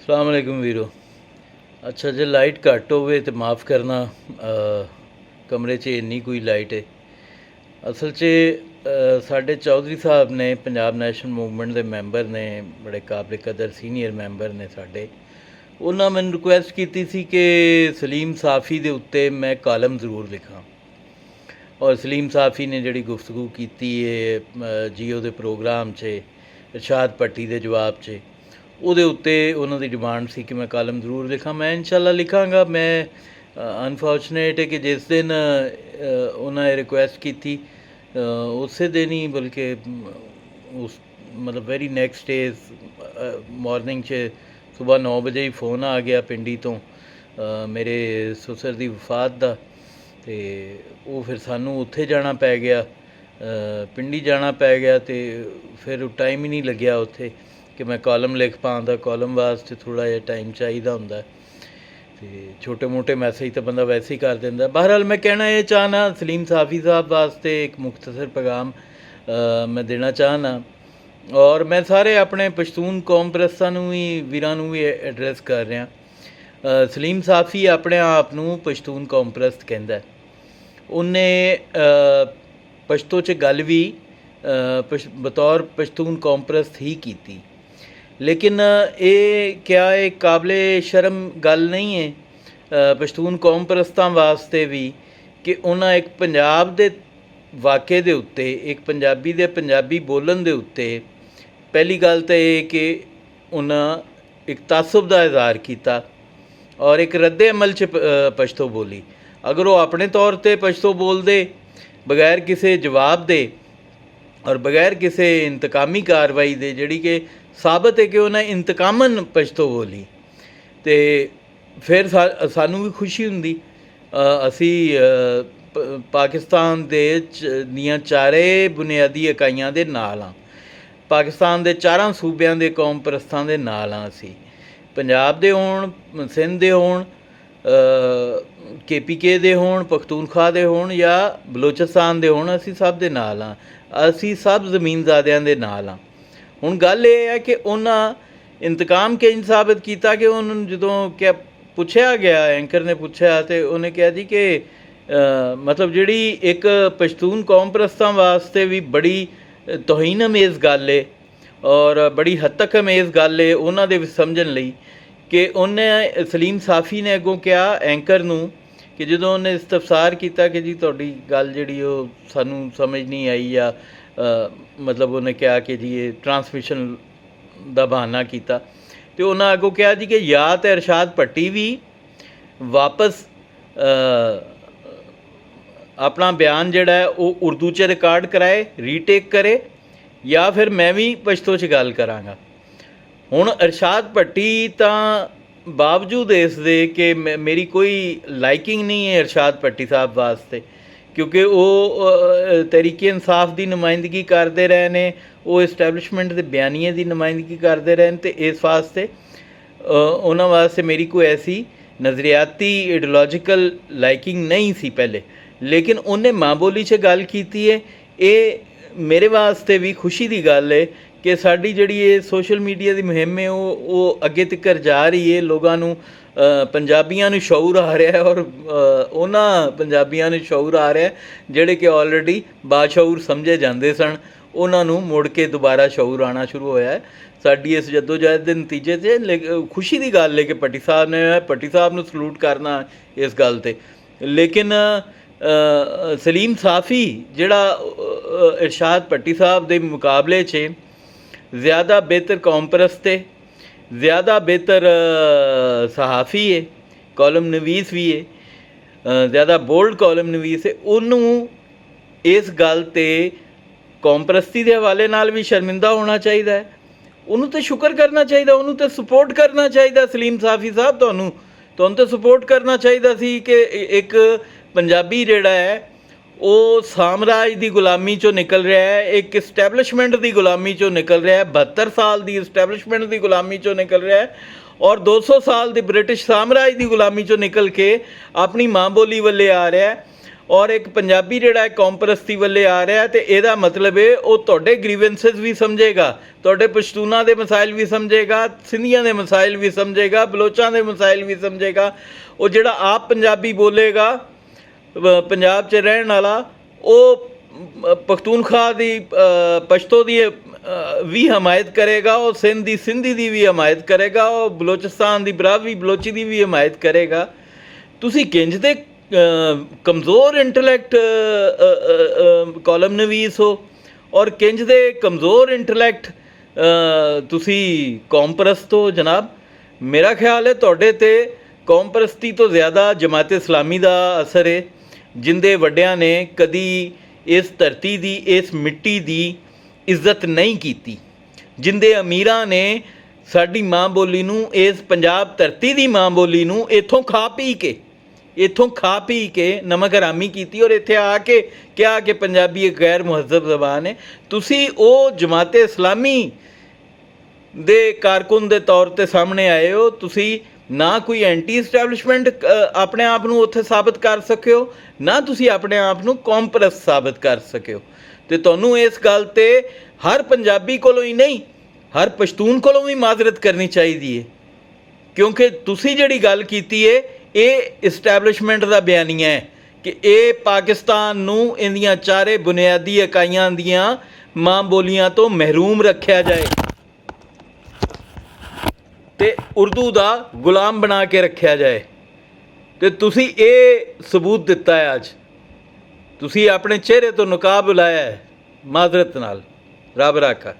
ਸਲਾਮ ਅਲੈਕੁਮ ਵੀਰੋ। ਅੱਛਾ, ਜੇ ਲਾਈਟ ਘੱਟ ਹੋਵੇ ਤਾਂ ਮਾफ़ ਕਰਨਾ, ਕਮਰੇ 'ਚ ਇੰਨੀ ਕੋਈ ਲਾਈਟ ਹੈ। ਅਸਲ 'ਚ ਸਾਡੇ ਚੌਧਰੀ ਸਾਹਿਬ ਨੇ, ਪੰਜਾਬ ਨੈਸ਼ਨਲ ਮੂਵਮੈਂਟ ਦੇ ਮੈਂਬਰ ਨੇ, ਬੜੇ ਕਾਬਲੇ ਕਦਰ ਸੀਨੀਅਰ ਮੈਂਬਰ ਨੇ ਸਾਡੇ। ਉਹਨਾਂ ਮੈਨੂੰ ਰਿਕੁਐਸਟ ਕੀਤੀ ਸੀ ਕਿ ਸਲੀਮ ਸਾਫੀ ਦੇ ਉੱਤੇ ਮੈਂ ਕਾਲਮ ਜ਼ਰੂਰ ਲਿਖਾਂ। ਔਰ ਸਲੀਮ ਸਾਫੀ ਨੇ ਜਿਹੜੀ ਗੁਫ਼ਤਗੂ ਕੀਤੀ ਹੈ ਜੀਓ ਦੇ ਪ੍ਰੋਗਰਾਮ 'ਚ, ਇਰਸ਼ਾਦ ਭੱਟੀ ਦੇ ਜਵਾਬ 'ਚ, ਉਹਦੇ ਉੱਤੇ ਉਹਨਾਂ ਦੀ ਡਿਮਾਂਡ ਸੀ ਕਿ ਮੈਂ ਕਾਲਮ ਜ਼ਰੂਰ ਲਿਖਾਂ। ਮੈਂ ਇਨਸ਼ਾਅੱਲਾ ਲਿਖਾਂਗਾ। ਮੈਂ ਅਨਫੋਰਚੂਨੇਟ ਹੈ ਕਿ ਜਿਸ ਦਿਨ ਉਹਨਾਂ ਨੇ ਰਿਕੁਐਸਟ ਕੀਤੀ ਉਸੇ ਦਿਨ ਹੀ, ਬਲਕਿ ਉਸ ਮਤਲਬ ਵੈਰੀ ਨੈਕਸਟ ਡੇ ਮਾਰਨਿੰਗ 'ਚ ਸੁਬਾਹ 9 ਵਜੇ ਹੀ ਫ਼ੋਨ ਆ ਗਿਆ ਪਿੰਡੀ ਤੋਂ ਮੇਰੇ ਸੁਸਰ ਦੀ ਵਫਾਤ ਦਾ। ਅਤੇ ਉਹ ਫਿਰ ਸਾਨੂੰ ਉੱਥੇ ਜਾਣਾ ਪੈ ਗਿਆ, ਪਿੰਡੀ ਜਾਣਾ ਪੈ ਗਿਆ, ਅਤੇ ਫਿਰ ਟਾਈਮ ਹੀ ਨਹੀਂ ਲੱਗਿਆ ਉੱਥੇ ਕਿ ਮੈਂ ਕਾਲਮ ਲਿਖ ਪਾਉਂਦਾ। ਕਾਲਮ ਵਾਸਤੇ ਥੋੜ੍ਹਾ ਜਿਹਾ ਟਾਈਮ ਚਾਹੀਦਾ ਹੁੰਦਾ, ਅਤੇ ਛੋਟੇ ਮੋਟੇ ਮੈਸੇਜ ਤਾਂ ਬੰਦਾ ਵੈਸੇ ਹੀ ਕਰ ਦਿੰਦਾ। ਬਹਰਹਾਲ ਮੈਂ ਕਹਿਣਾ ਇਹ ਚਾਹੁੰਦਾ, ਸਲੀਮ ਸਾਫੀ ਸਾਹਿਬ ਵਾਸਤੇ ਇੱਕ ਮੁਖਤਸਰ ਪੈਗਾਮ ਮੈਂ ਦੇਣਾ ਚਾਹੁੰਦਾ। ਔਰ ਮੈਂ ਸਾਰੇ ਆਪਣੇ ਪਸ਼ਤੂਨ ਕੌਮ ਪ੍ਰਸਤਾਂ ਨੂੰ ਵੀ, ਵੀਰਾਂ ਨੂੰ ਵੀ ਐਡਰੈਸ ਕਰ ਰਿਹਾ। ਸਲੀਮ ਸਾਫੀ ਆਪਣੇ ਆਪ ਨੂੰ ਪਸ਼ਤੂਨ ਕੌਮ ਪ੍ਰਸਤ ਕਹਿੰਦਾ। ਉਹਨੇ ਪਸ਼ਤੋ 'ਚ ਗੱਲ ਵੀ ਬਤੌਰ ਪਸ਼ਤੂਨ ਕੌਮ ਪ੍ਰਸਤ ਹੀ ਕੀਤੀ, ਲੇਕਿਨ ਇਹ ਕਿਆ ਇਹ ਕਾਬਲੇ ਸ਼ਰਮ ਗੱਲ ਨਹੀਂ ਹੈ ਪਸ਼ਤੂਨ ਕੌਮ ਪ੍ਰਸਤਾਂ ਵਾਸਤੇ ਵੀ ਕਿ ਉਹਨਾਂ ਇੱਕ ਪੰਜਾਬ ਦੇ ਵਾक़ੇ ਦੇ ਉੱਤੇ, ਇੱਕ ਪੰਜਾਬੀ ਦੇ ਪੰਜਾਬੀ ਬੋਲਣ ਦੇ ਉੱਤੇ ਪਹਿਲੀ ਗੱਲ ਤਾਂ ਇਹ ਕਿ ਉਹਨਾਂ ਇੱਕ ਤਾਸੁਬ ਦਾ ਇਜ਼ਹਾਰ ਕੀਤਾ ਔਰ ਇੱਕ ਰੱਦੇ ਅਮਲ 'ਚ ਪਸ਼ਤੋ ਬੋਲੀ। ਅਗਰ ਉਹ ਆਪਣੇ ਤੌਰ 'ਤੇ ਪਸ਼ਤੋ ਬੋਲਦੇ ਬਗੈਰ ਕਿਸੇ ਜਵਾਬ ਦੇ ਔਰ ਬਗੈਰ ਕਿਸੇ ਇੰਤਕਾਮੀ ਕਾਰਵਾਈ ਦੇ, ਜਿਹੜੀ ਕਿ ਸਾਬਤ ਹੈ ਕਿ ਉਹਨਾਂ ਇੰਤਕਾਮਨ ਪਸ਼ਤੋ ਬੋਲੀ, ਅਤੇ ਫਿਰ ਸਾਨੂੰ ਵੀ ਖੁਸ਼ੀ ਹੁੰਦੀ। ਅਸੀਂ ਪਾਕਿਸਤਾਨ ਦੀਆਂ ਚਾਰੇ ਬੁਨਿਆਦੀ ਇਕਾਈਆਂ ਦੇ ਨਾਲ ਹਾਂ, ਪਾਕਿਸਤਾਨ ਦੇ ਚਾਰਾਂ ਸੂਬਿਆਂ ਦੇ ਕੌਮ ਪ੍ਰਸਤਾਂ ਦੇ ਨਾਲ ਹਾਂ। ਅਸੀਂ ਪੰਜਾਬ ਦੇ ਹੋਣ, ਸਿੰਧ ਦੇ ਹੋਣ, KPK ਦੇ ਹੋਣ, ਪਖਤੂਨਖਵਾ ਦੇ ਹੋਣ ਜਾਂ ਬਲੋਚਿਸਤਾਨ ਦੇ ਹੋਣ, ਅਸੀਂ ਸਭ ਦੇ ਨਾਲ ਹਾਂ। ਅਸੀਂ ਸਭ ਜ਼ਮੀਨਜ਼ਾਦਿਆਂ ਦੇ ਨਾਲ ਹਾਂ। ਹੁਣ ਗੱਲ ਇਹ ਹੈ ਕਿ ਉਹਨਾਂ ਇੰਤਕਾਮ ਕਿੰਜ ਸਾਬਤ ਕੀਤਾ ਕਿ ਉਹਨਾਂ ਨੂੰ ਜਦੋਂ ਪੁੱਛਿਆ ਗਿਆ, ਐਂਕਰ ਨੇ ਪੁੱਛਿਆ, ਅਤੇ ਉਹਨੇ ਕਿਹਾ ਜੀ ਕਿ ਮਤਲਬ ਜਿਹੜੀ ਇੱਕ ਪਸ਼ਤੂਨ ਕੌਮ ਪ੍ਰਸਤਾਂ ਵਾਸਤੇ ਵੀ ਬੜੀ ਤੋਹੀਨ ਅਮੇਜ਼ ਗੱਲ ਹੈ ਔਰ ਬੜੀ ਹੱਦ ਤੱਕ ਅਮੇਜ਼ ਗੱਲ ਹੈ ਉਹਨਾਂ ਦੇ ਵਿੱਚ ਸਮਝਣ ਲਈ, ਕਿ ਉਹਨੇ ਸਲੀਮ ਸਾਫੀ ਨੇ ਅੱਗੋਂ ਕਿਹਾ ਐਂਕਰ ਨੂੰ ਕਿ ਜਦੋਂ ਉਹਨੇ ਇਸਤਫਸਾਰ ਕੀਤਾ ਕਿ ਜੀ ਤੁਹਾਡੀ ਗੱਲ ਜਿਹੜੀ ਉਹ ਸਾਨੂੰ ਸਮਝ ਨਹੀਂ ਆਈ, ਜਾਂ ਮਤਲਬ ਉਹਨੇ ਕਿਹਾ ਕਿ ਜੀ ਇਹ ਟਰਾਂਸਮਿਸ਼ਨ ਦਾ ਬਹਾਨਾ ਕੀਤਾ, ਅਤੇ ਉਹਨਾਂ ਅੱਗੋਂ ਕਿਹਾ ਜੀ ਕਿ ਜਾਂ ਤਾਂ ਇਰਸ਼ਾਦ ਭੱਟੀ ਵੀ ਵਾਪਸ ਆਪਣਾ ਬਿਆਨ ਜਿਹੜਾ ਹੈ ਉਹ ਉਰਦੂ 'ਚ ਰਿਕਾਰਡ ਕਰਾਏ, ਰੀਟੇਕ ਕਰੇ, ਜਾਂ ਫਿਰ ਮੈਂ ਵੀ ਪਸ਼ਤੋ 'ਚ ਗੱਲ ਕਰਾਂਗਾ। ਹੁਣ ਇਰਸ਼ਾਦ ਭੱਟੀ ਤਾਂ ਬਾਵਜੂਦ ਇਸ ਦੇ ਕਿ ਮੇਰੀ ਕੋਈ ਲਾਈਕਿੰਗ ਨਹੀਂ ਹੈ ਇਰਸ਼ਾਦ ਭੱਟੀ ਸਾਹਿਬ ਵਾਸਤੇ, ਕਿਉਂਕਿ ਉਹ ਤਹਿਰੀਕ ਇਨਸਾਫ ਦੀ ਨੁਮਾਇੰਦਗੀ ਕਰਦੇ ਰਹੇ ਨੇ, ਉਹ ਇਸਟੈਬਲਿਸ਼ਮੈਂਟ ਦੇ ਬਿਆਨੀਏ ਦੀ ਨੁਮਾਇੰਦਗੀ ਕਰਦੇ ਰਹੇ ਨੇ, ਅਤੇ ਇਸ ਵਾਸਤੇ ਉਹਨਾਂ ਵਾਸਤੇ ਮੇਰੀ ਕੋਈ ਐਸੀ ਨਜ਼ਰੀਆਤੀ ਆਈਡੀਓਲੋਜੀਕਲ ਲਾਈਕਿੰਗ ਨਹੀਂ ਸੀ ਪਹਿਲੇ। ਲੇਕਿਨ ਉਹਨੇ ਮਾਂ ਬੋਲੀ 'ਚ ਗੱਲ ਕੀਤੀ ਹੈ। ਇਹ ਮੇਰੇ ਵਾਸਤੇ ਵੀ ਖੁਸ਼ੀ ਦੀ ਗੱਲ ਹੈ ਕਿ ਸਾਡੀ ਜਿਹੜੀ ਇਹ ਸੋਸ਼ਲ ਮੀਡੀਆ ਦੀ ਮੁਹਿੰਮ ਹੈ ਉਹ ਅੱਗੇ ਤੱਕ ਜਾ ਰਹੀ ਹੈ। ਲੋਕਾਂ ਨੂੰ, ਪੰਜਾਬੀਆਂ ਨੂੰ ਸ਼ਊਰ ਆ ਰਿਹਾ, ਔਰ ਉਹਨਾਂ ਪੰਜਾਬੀਆਂ ਨੂੰ ਸ਼ਊਰ ਆ ਰਿਹਾ ਜਿਹੜੇ ਕਿ ਆਲਰੇਡੀ ਬਾਸ਼ਊਰ ਸਮਝੇ ਜਾਂਦੇ ਸਨ, ਉਹਨਾਂ ਨੂੰ ਮੁੜ ਕੇ ਦੁਬਾਰਾ ਸ਼ਊਰ ਆਉਣਾ ਸ਼ੁਰੂ ਹੋਇਆ ਸਾਡੀ ਇਸ ਜੱਦੋਜਹਿਦ ਦੇ ਨਤੀਜੇ 'ਚ। ਖੁਸ਼ੀ ਦੀ ਗੱਲ ਹੈ ਕਿ ਭੱਟੀ ਸਾਹਿਬ ਨੂੰ ਸਲੂਟ ਕਰਨਾ ਇਸ ਗੱਲ 'ਤੇ। ਲੇਕਿਨ ਸਲੀਮ ਸਾਫੀ ਜਿਹੜਾ ਇਰਸ਼ਾਦ ਭੱਟੀ ਸਾਹਿਬ ਦੇ ਮੁਕਾਬਲੇ 'ਚ ਜ਼ਿਆਦਾ ਬਿਹਤਰ ਕੌਮ ਪ੍ਰਸਤ ਹੈ, ਜ਼ਿਆਦਾ ਬਿਹਤਰ ਸਹਾਫੀ ਹੈ, ਕਾਲਮ ਨਵੀਸ ਵੀ ਹੈ, ਜ਼ਿਆਦਾ ਬੋਲਡ ਕਾਲਮ ਨਵੀਸ ਹੈ, ਉਹਨੂੰ ਇਸ ਗੱਲ 'ਤੇ ਕੌਮ ਪ੍ਰਸਤੀ ਦੇ ਹਵਾਲੇ ਨਾਲ ਵੀ ਸ਼ਰਮਿੰਦਾ ਹੋਣਾ ਚਾਹੀਦਾ ਹੈ। ਉਹਨੂੰ ਤਾਂ ਸ਼ੁਕਰ ਕਰਨਾ ਚਾਹੀਦਾ, ਉਹਨੂੰ ਤਾਂ ਸਪੋਰਟ ਕਰਨਾ ਚਾਹੀਦਾ। ਸਲੀਮ ਸਾਫੀ ਸਾਹਿਬ ਤੁਹਾਨੂੰ ਤਾਂ ਸਪੋਰਟ ਕਰਨਾ ਚਾਹੀਦਾ ਸੀ ਕਿ ਇੱਕ ਪੰਜਾਬੀ ਜਿਹੜਾ ਹੈ ਉਹ ਸਾਮਰਾਜ ਦੀ ਗੁਲਾਮੀ 'ਚੋਂ ਨਿਕਲ ਰਿਹਾ ਹੈ, ਇੱਕ ਇਸਟੈਬਲਿਸ਼ਮੈਂਟ ਦੀ ਗੁਲਾਮੀ 'ਚੋਂ ਨਿਕਲ ਰਿਹਾ ਹੈ, 72 ਸਾਲ ਦੀ ਇਸਟੈਬਲਿਸ਼ਮੈਂਟ ਦੀ ਗੁਲਾਮੀ 'ਚੋਂ ਨਿਕਲ ਰਿਹਾ ਹੈ, ਔਰ 200 ਸਾਲ ਦੀ ਬ੍ਰਿਟਿਸ਼ ਸਾਮਰਾਜ ਦੀ ਗੁਲਾਮੀ 'ਚੋਂ ਨਿਕਲ ਕੇ ਆਪਣੀ ਮਾਂ ਬੋਲੀ ਵੱਲੇ ਆ ਰਿਹਾ ਹੈ। ਔਰ ਇੱਕ ਪੰਜਾਬੀ ਜਿਹੜਾ ਹੈ ਕੌਮ ਪ੍ਰਸਤੀ ਵੱਲੇ ਆ ਰਿਹਾ ਤੇ ਇਹਦਾ ਮਤਲਬ ਹੈ ਉਹ ਤੁਹਾਡੇ ਗ੍ਰੀਵੈਂਸਸ ਵੀ ਸਮਝੇਗਾ, ਤੁਹਾਡੇ ਪਸ਼ਤੂਨਾਂ ਦੇ ਮਸਾਇਲ ਵੀ ਸਮਝੇਗਾ, ਸਿੰਧੀਆਂ ਦੇ ਮਸਾਇਲ ਵੀ ਸਮਝੇਗਾ, ਬਲੋਚਾਂ ਦੇ ਮਸਾਇਲ ਵੀ ਸਮਝੇਗਾ। ਉਹ ਜਿਹੜਾ ਆਪ ਪੰਜਾਬੀ ਬੋਲੇਗਾ ਪੰਜਾਬ 'ਚ ਰਹਿਣ ਵਾਲਾ, ਉਹ ਪਖਤੂਨਖਵਾ ਦੀ ਪਸ਼ਤੋ ਦੀ ਵੀ ਹਮਾਇਤ ਕਰੇਗਾ, ਉਹ ਸਿੰਧ ਦੀ ਸਿੰਧੀ ਦੀ ਵੀ ਹਮਾਇਤ ਕਰੇਗਾ, ਉਹ ਬਲੋਚਿਸਤਾਨ ਦੀ ਬਰਾਵੀ ਬਲੋਚੀ ਦੀ ਵੀ ਹਮਾਇਤ ਕਰੇਗਾ। ਤੁਸੀਂ ਕਿੰਜ ਦੇ ਕਮਜ਼ੋਰ ਇੰਟਲੈਕਟ ਕਾਲਮ ਨਵੀਸ ਹੋ ਔਰ ਕਿੰਜ ਦੇ ਕਮਜ਼ੋਰ ਇੰਟਲੈਕਟ ਤੁਸੀਂ ਕੌਮ ਪ੍ਰਸਤ ਹੋ ਜਨਾਬ। ਮੇਰਾ ਖਿਆਲ ਹੈ ਤੁਹਾਡੇ 'ਤੇ ਕੌਮ ਪ੍ਰਸਤੀ ਤੋਂ ਜ਼ਿਆਦਾ ਜਮਾਤ ਇਸਲਾਮੀ ਦਾ ਅਸਰ ਹੈ, ਜਿੰਦੇ ਵੱਡਿਆਂ ਨੇ ਕਦੀ ਇਸ ਧਰਤੀ ਦੀ ਇਸ ਮਿੱਟੀ ਦੀ ਇੱਜ਼ਤ ਨਹੀਂ ਕੀਤੀ, ਜਿੰਦੇ ਅਮੀਰਾਂ ਨੇ ਸਾਡੀ ਮਾਂ ਬੋਲੀ ਨੂੰ, ਇਸ ਪੰਜਾਬ ਧਰਤੀ ਦੀ ਮਾਂ ਬੋਲੀ ਨੂੰ ਇੱਥੋਂ ਖਾ ਪੀ ਕੇ ਨਮਕ ਹਰਾਮੀ ਕੀਤੀ ਔਰ ਇੱਥੇ ਆ ਕੇ ਕਿਹਾ ਕਿ ਪੰਜਾਬੀ ਇੱਕ ਗੈਰ ਮੁਹੱਜ਼ਬ ਜ਼ਬਾਨ ਹੈ। ਤੁਸੀਂ ਉਹ ਜਮਾਤ ਇਸਲਾਮੀ ਦੇ ਕਾਰਕੁਨ ਦੇ ਤੌਰ 'ਤੇ ਸਾਹਮਣੇ ਆਏ ਹੋ। ਤੁਸੀਂ ਨਾ ਕੋਈ ਐਂਟੀ ਇਸਟੈਬਲਿਸ਼ਮੈਂਟ ਆਪਣੇ ਆਪ ਨੂੰ ਉੱਥੇ ਸਾਬਤ ਕਰ ਸਕੇ ਹੋ, ਨਾ ਤੁਸੀਂ ਆਪਣੇ ਆਪ ਨੂੰ ਕੌਮ ਪ੍ਰਸਤ ਸਾਬਤ ਕਰ ਸਕੇ ਹੋ। ਅਤੇ ਤੁਹਾਨੂੰ ਇਸ ਗੱਲ 'ਤੇ ਹਰ ਪੰਜਾਬੀ ਕੋਲੋਂ ਹੀ ਨਹੀਂ, ਹਰ ਪਸ਼ਤੂਨ ਕੋਲੋਂ ਵੀ ਮਾਜ਼ਰਤ ਕਰਨੀ ਚਾਹੀਦੀ ਹੈ, ਕਿਉਂਕਿ ਤੁਸੀਂ ਜਿਹੜੀ ਗੱਲ ਕੀਤੀ ਹੈ ਇਹ ਇਸਟੈਬਲਿਸ਼ਮੈਂਟ ਦਾ ਬਿਆਨੀਆ ਹੈ ਕਿ ਇਹ ਪਾਕਿਸਤਾਨ ਨੂੰ ਇਹਦੀਆਂ ਚਾਰੇ ਬੁਨਿਆਦੀ ਇਕਾਈਆਂ ਦੀਆਂ ਮਾਂ ਬੋਲੀਆਂ ਤੋਂ ਮਹਿਰੂਮ ਰੱਖਿਆ ਜਾਏ ਅਤੇ ਉਰਦੂ ਦਾ ਗੁਲਾਮ ਬਣਾ ਕੇ ਰੱਖਿਆ ਜਾਏ। ਅਤੇ ਤੁਸੀਂ ਇਹ ਸਬੂਤ ਦਿੱਤਾ ਹੈ, ਅੱਜ ਤੁਸੀਂ ਆਪਣੇ ਚਿਹਰੇ ਤੋਂ ਨਕਾਬ ਲਾਇਆ ਹੈ ਮਾਜ਼ਰਤ ਨਾਲ। ਰੱਬ ਰਾਖਾ।